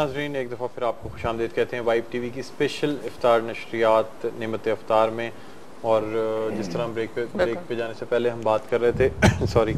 ناظرین، ایک دفعہ پھر آپ کو خوش آمدید کہتے ہیں وائب ٹی وی کی اسپیشل افطار نشریات نعمت افطار میں. اور جس طرح بریک پہ جانے سے پہلے ہم بات کر رہے تھے سوری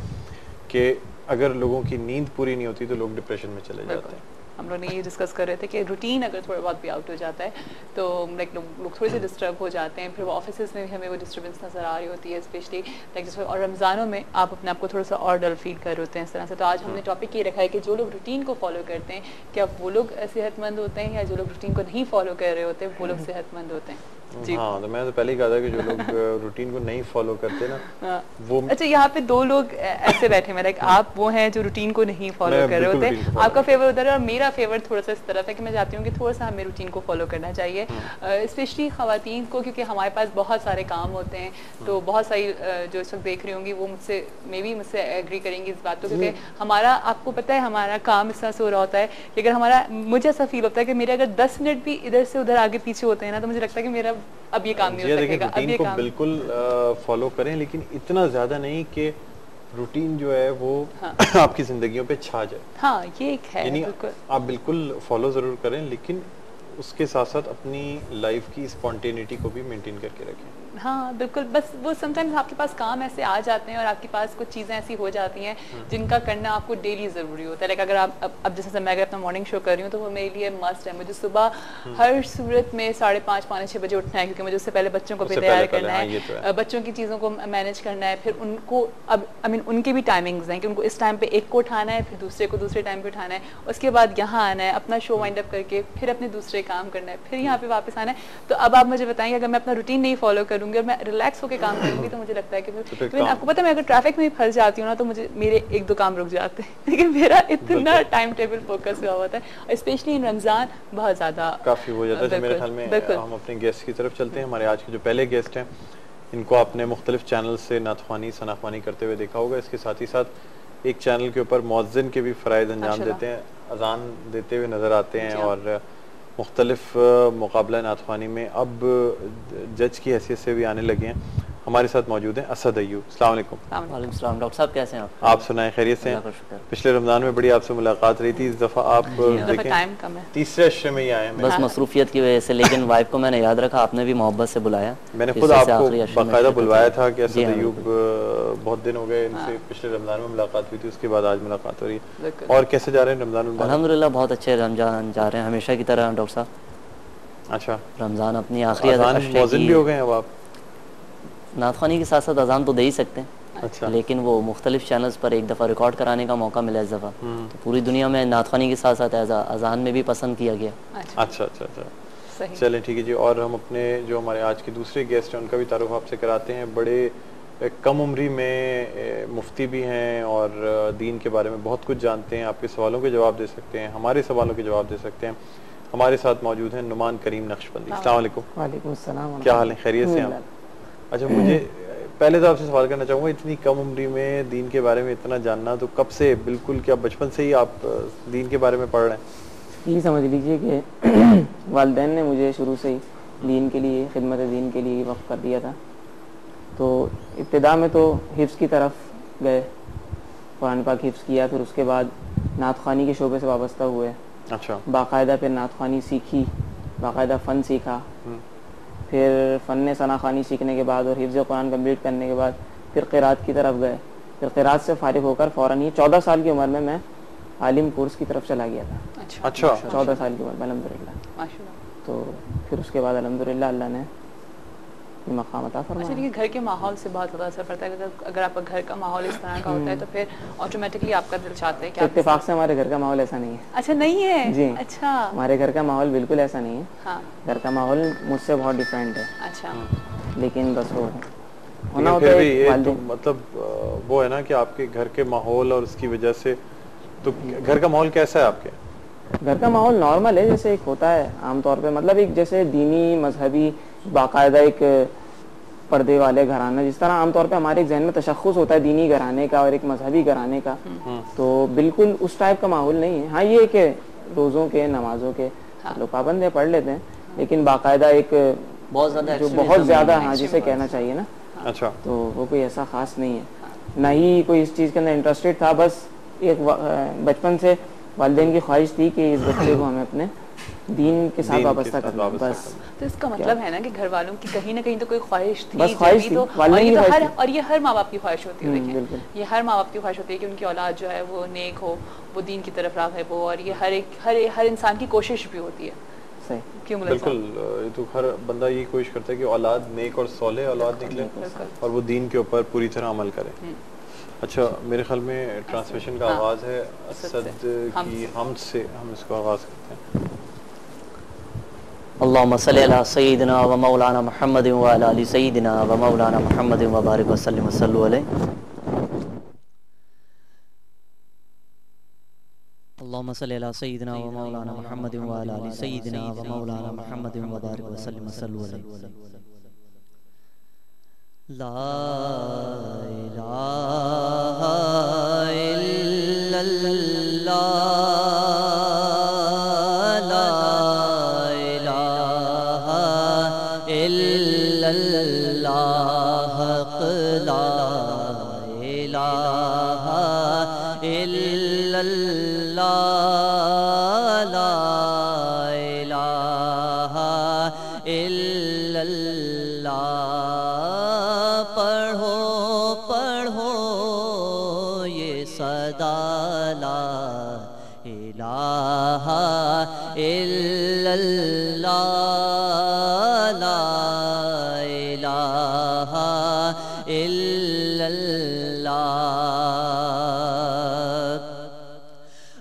کہ اگر لوگوں کی نیند پوری نہیں ہوتی تو لوگ ڈپریشن میں چلے جاتے ہیں. ہم لوگ نے یہ ڈسکس کر رہے تھے کہ روٹین اگر تھوڑا بہت بھی آؤٹ ہو جاتا ہے تو لائک لوگ تھوڑے سے ڈسٹرب ہو جاتے ہیں. پھر وہ آفیسز میں بھی ہمیں وہ ڈسٹربنس نظر آ رہی ہوتی ہے اسپیشلی لائک جس اور رمضانوں میں آپ اپنے آپ کو تھوڑا سا اور ڈل فیل کر رہے ہوتے ہیں اس طرح سے. تو آج ہم نے ٹاپک یہ رکھا ہے کہ جو لوگ روٹین کو فالو کرتے ہیں کیا وہ لوگ صحت مند ہوتے ہیں یا جو لوگ روٹین کو نہیں فالو کر رہے ہوتے ہیں وہ لوگ صحت مند ہوتے ہیں. ہاں تو میں تو پہلے ہی کہا تھا کہ جو لوگ روٹین کو نہیں فالو کرتے نا وہ اچھا یہاں پہ دو لوگ ایسے بیٹھے ہیں لائک آپ وہ ہیں جو روٹین کو نہیں فالو کر رہے ہوتے. آپ کا فیور ادھر ہے اور میرا فیور تھوڑا سا اس طرف ہے کہ میں چاہتی ہوں کہ تھوڑا سا ہمیں روٹین کو فالو کرنا چاہیے اسپیشلی خواتین کو کیونکہ ہمارے پاس بہت سارے کام ہوتے ہیں. تو بہت ساری جو اس وقت دیکھ رہی ہوں گی وہ مجھ سے ایگری کریں گی اس بات کو کیونکہ ہمارا آپ کو پتہ ہے ہمارا کام اس طرح سے ہو رہا ہوتا ہے کہ اگر مجھے ایسا فیل ہوتا ہے کہ میرے اگر 10 منٹ بھی ادھر سے ادھر آگے پیچھے ہوتے ہیں نا تو مجھے لگتا ہے کہ میرا اب یہ کام نہیں ہو سکے گا. اب یہ کام بالکل فالو کریں لیکن اتنا زیادہ نہیں کہ روٹین جو ہے وہ آپ کی زندگیوں پہ چھا جائے. ہاں یہ ایک ہے یعنی آپ بالکل فالو ضرور کریں لیکن اس کے ساتھ ساتھ اپنی لائف کی اسپونٹینیٹی کو بھی مینٹین کر کے رکھیں. ہاں بالکل. بس وہ سم ٹائمز آپ کے پاس کام ایسے آ جاتے ہیں اور آپ کے پاس کچھ چیزیں ایسی ہو جاتی ہیں جن کا کرنا آپ کو ڈیلی ضروری ہوتا ہے. لائک اگر آپ اب جیسے میں اگر اپنا مارننگ شو کر رہی ہوں تو وہ میرے لیے مسٹ ہے. مجھے صبح ہر صورت میں 5:30 پونے 6 بجے اٹھنا ہے کیونکہ مجھے اس سے پہلے بچوں کو بھی تیار کرنا ہے, بچوں کی چیزوں کو مینیج کرنا ہے, پھر ان کو اب ان کی بھی ٹائمنگز ہیں کہ ان کو اس ٹائم پہ ایک کو اٹھانا ہے, پھر دوسرے کو دوسرے ٹائم پہ اٹھانا ہے, اس کے بعد یہاں آنا ہے, اپنا شو وائنڈ اپ کر کے پھر اپنے دوسرے کام کرنا ہے, پھر یہاں پہ واپس آنا ہے. تو اب آپ مجھے بتائیں اگر میں اپنا روٹین نہیں فالو کروں گی اور میں ریلیکس ہو کے کام کروں گی تو مجھے لگتا ہے کہ پھر آپ کو پتہ ہے میں اگر ٹریفک میں پھنس جاتی ہوں نا تو مجھے میرے 1-2 کام رک جاتے ہیں. لیکن میرا اتنا ٹائم ٹیبل فوکس ہوا ہوتا ہے اسپیشلی ان رمضان بہت زیادہ کافی ہو جاتا ہے. میرے خیال میں ہم اپنے گیسٹ کی طرف چلتے ہیں. ہمارے آج کے جو پہلے گیسٹ ہیں ان کو آپ نے مختلف چینل سے نعت خوانی کرتے ہوئے دیکھا ہوگا. اس کے ساتھ ہی ساتھ ایک چینل کے اوپر مؤذن کے بھی فرائض انجام دیتے ہیں, اذان دیتے ہوئے نظر آتے ہیں اور مختلف مقابلہ نعت خوانی میں اب جج کی حیثیت سے بھی آنے لگے ہیں. ہمارے ساتھ موجود ہیں اسد ایوب. السلام علیکم. وعلیکم السلام. ڈاکٹر صاحب کیسے ہیں آپ سنائیں خیریت سے ہیں؟ پچھلے رمضان میں بڑی آپ سے ملاقات رہی تھی, اس دفعہ آپ دیکھیں تیسرے عشرے میں ہی آئے ہیں. بس مصروفیت کی وجہ سے, لیکن وائف کو میں نے یاد رکھا, آپ نے بھی محبت سے بلایا. میں نے خود آپ کو باقاعدہ بلوایا تھا کہ اسد ایوب بہت دن ہو گئے ان سے پچھلے رمضان میں ملاقات ہوئی تھی, اس کے بعد آج ملاقات ہو رہی ہے. اور کیسے جا رہے ہیں رمضان؟ الحمدللہ بہت اچھے رمضان جا رہے ہیں ہمیشہ کی طرح ڈاکٹر صاحب. اچھا رمضان اپنی آخری مؤذن بھی ہو گئے ہیں اب آپ؟ نعت خوانی کے ساتھ ساتھ اذان تو دے ہی سکتے ہیں, لیکن وہ مختلف چینلز پر ایک دفعہ ریکارڈ کرانے کا موقع ملا اس دفعہ, تو پوری دنیا میں نعت خوانی کے ساتھ ساتھ اذان میں بھی پسند کیا گیا. اچھا چلیں ٹھیک ہے جی. اور ہم اپنے جو ہمارے آج کے دوسرے گیسٹ ہیں ان کا بھی تعارف آپ سے کراتے ہیں. بڑے کم عمری میں مفتی بھی ہیں اور دین کے بارے میں بہت کچھ جانتے ہیں. آپ کے سوالوں کے جواب دے سکتے ہیں, ہمارے سوالوں کے جواب دے سکتے ہیں. ہمارے ساتھ موجود ہیں نعمان کریم نقشبندی. السلام علیکم. وعلیکم السلام. کیا حال ہے, خیریت سے ہیں آپ؟ اچھا مجھے پہلے تو آپ سے سوال کرنا چاہوں گا, اتنی کم عمری میں دین کے بارے میں اتنا جاننا, تو کب سے, بالکل کیا بچپن سے ہی آپ دین کے بارے میں پڑھ رہے ہیں؟ یہ سمجھ لیجئے کہ والدین نے مجھے شروع سے ہی دین کے لیے, خدمت دین کے لیے وقف کر دیا تھا. تو ابتدا میں تو حفظ کی طرف گئے, قرآن پاک حفظ کیا, پھر اس کے بعد نعت خوانی کے شعبے سے وابستہ ہوئے. اچھا. باقاعدہ پھر نعت خوانی سیکھی, باقاعدہ فن سیکھا. پھر فن ثنا خوانی سیکھنے کے بعد اور حفظ قرآن کمپلیٹ کرنے کے بعد پھر قرات کی طرف گئے. پھر قرات سے فارغ ہو کر فوراً ہی 14 سال کی عمر میں عالم کورس کی طرف چلا گیا تھا. اچھا 14 سال کی عمر میں الحمدللہ. تو پھر اس کے بعد الحمدللہ اللہ نے مقام عطا فرمایا. اچھا, گھر کے ماحول سے بہت زیادہ اثر پڑتا ہے. اگر آپ کا گھر کا ماحول اس طرح کا ہوتا ہے تو پھر آٹومیٹکلی آپ کا دل چاہتا ہے کہ اتفاق سے ہمارے گھر کا ماحول ایسا نہیں ہے. اچھا نہیں ہے جی. اچھا, ہمارے گھر کا ماحول بالکل ایسا نہیں ہے. ہاں, گھر کا ماحول مجھ سے بہت ڈیفرنٹ ہے. اچھا, لیکن بس وہ ہونا ہوتا ہے مطلب وہ ہے نا کہ آپ کے گھر کے ماحول اور اس کی وجہ سے. تو گھر کا ماحول کیسا ہے آپ کے؟ گھر کا ماحول نارمل ہے, جیسے ایک ہوتا ہے عام طور پہ, مطلب ایک جیسے دینی مذہبی باقاعدہ ایک پردے والے گھرانے, جس طرح عام طور پہ ہمارے ذہن میں تشخص ہوتا ہے دینی گھرانے کا اور ایک مذہبی گھرانے کا, تو بالکل اس ٹائپ کا ماحول نہیں ہے. ہاں یہ کہ روزوں کے, نمازوں کے لوگ پابند ہیں, پڑھ لیتے ہیں, لیکن باقاعدہ ایک جو بہت زیادہ, ہاں جسے کہنا چاہیے نا, اچھا, تو وہ کوئی ایسا خاص نہیں ہے. نہ ہی کوئی اس چیز کے اندر انٹرسٹڈ تھا. بس ایک بچپن سے والدین کی خواہش تھی کہ اس بچے کو ہمیں اپنے دین کے ساتھ وابستہ کرنا بس. تو اس کا مطلب ہے نا کہ گھر والوں کی کہیں نہ کہیں تو کوئی خواہش تھی, بس خواہش تھی, اور یہ ہر ماں باپ کی خواہش ہوتی ہے. دیکھیں یہ ہر ماں باپ کی خواہش ہوتی ہے کہ ان کی اولاد جو ہے وہ نیک ہو, وہ دین کی طرف راغب ہو, اور یہ ہر انسان کی کوشش بھی ہوتی ہے. بالکل, یہ تو ہر بندہ یہی کوشش کرتا ہے کہ اولاد نیک اور صالح اولاد نکلے اور وہ دین کے اوپر پوری طرح عمل کرے. اچھا, میرے خیال میں ٹرانسمیشن کا آغاز ہے اسد کی حمد سے, ہم اس کو آغاز کرتے ہیں. اللہم صلی علی سیدنا و مولانا محمد و علی آل سیدنا و مولانا محمد و بارک وسلم وصلو علیہ. اللہم صلی علی سیدنا و مولانا محمد و علی آل سیدنا و مولانا محمد و بارک وسلم وصلو علیہ. لا الہ الا اللہ,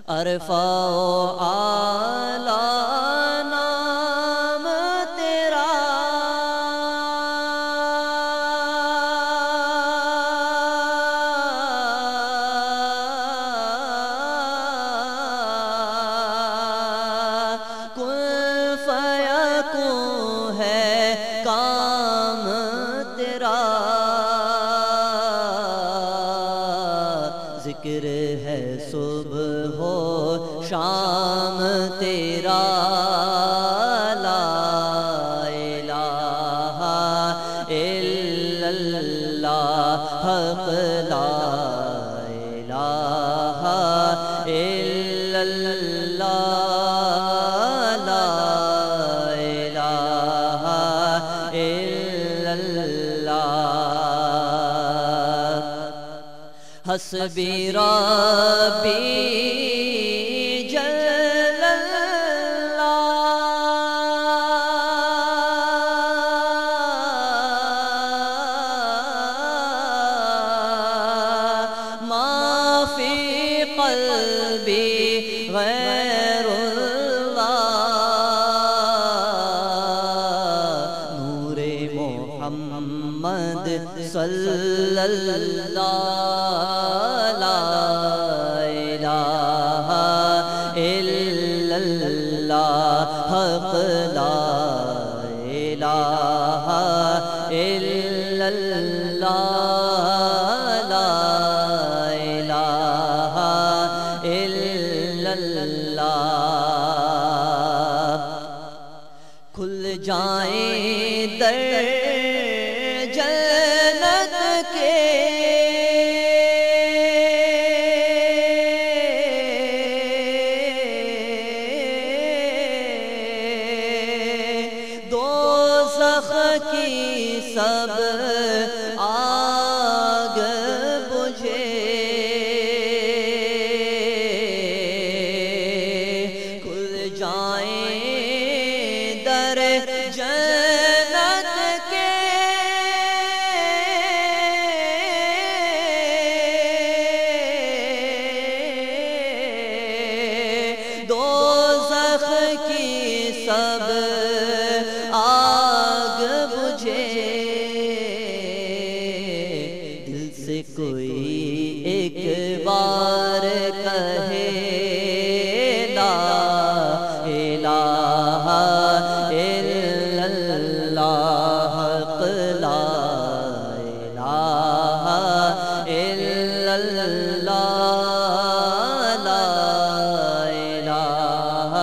عرفاء اعلی نام تیرا, کن فیکون ہے کام تیرا, ذکر ہے صبح ہو شام تیرا, لا الہ الا اللہ, حق لا الہ الا اللہ, لا الہ الا اللہ. حسبی ربی جل اللہ, ما فی قلبی غیر اللہ, نور محمد صلی اللہ, حق لا الہ الا اللہ, لا الہ الا اللہ. کھل جائیں در جنت کے, کی سب آگ بجھے, کھل جائیں در جنت کے, دوزخ کی سب دل سے کوئی ایک بار کہے لا الہ الا اللہ, حق لا الہ الا اللہ, لا الہ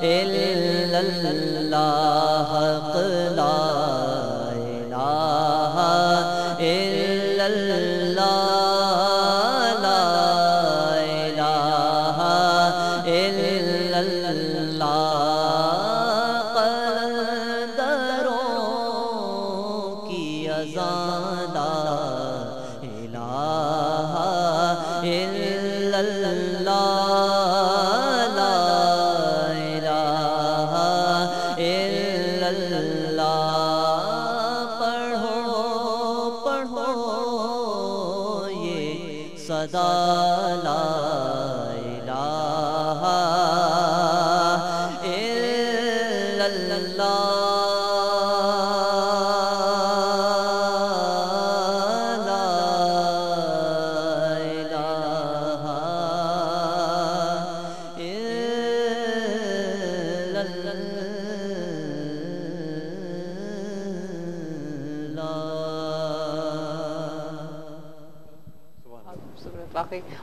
الا اللہ, حق لا الا اللہ, لا الہ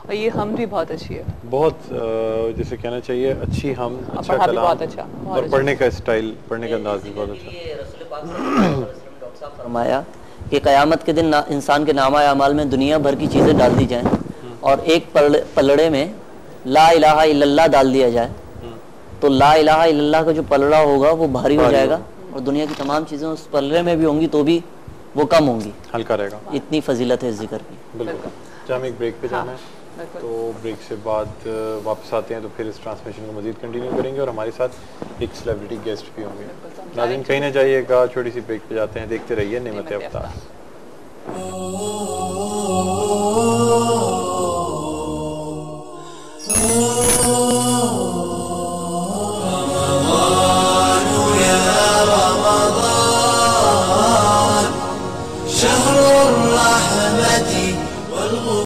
اور یہ ہم بھی بہت اچھی ہے, بہت جیسے کہنا چاہیے اچھی ہم, اچھا پڑھا بھی کلام, بہت اچھا, اور پڑھنے کا اسٹائل, پڑھنے کا انداز بھی بہت اچھا. رسول پاک صلی اللہ علیہ وسلم ڈاکٹر صاحب فرمایا کہ قیامت کے دن انسان کے نامہ اعمال میں دنیا بھر کی چیزیں ڈال دی جائیں اور ایک پلڑے میں لا الہ الا اللہ ڈال دیا جائے, تو لا الہ الا اللہ کا جو پلڑا ہوگا وہ بھاری ہو جائے گا اور دنیا کی تمام چیزیں اس پلڑے میں بھی ہوں گی تو بھی وہ کم ہوں گی, ہلکا رہے گا. اتنی فضیلت ہے اس ذکر کی. بالکل. ہمیں ایک بریک پہ جانا ہے, تو بریک سے بعد واپس آتے ہیں تو پھر اس ٹرانسمیشن کو مزید کنٹینیو کریں گے, اور ہمارے ساتھ ایک سیلیبریٹی گیسٹ بھی ہوں گے. ناظرین کہیں نہ جائیے گا, چھوٹی سی بریک پہ جاتے ہیں, دیکھتے رہیے نعمت افطار.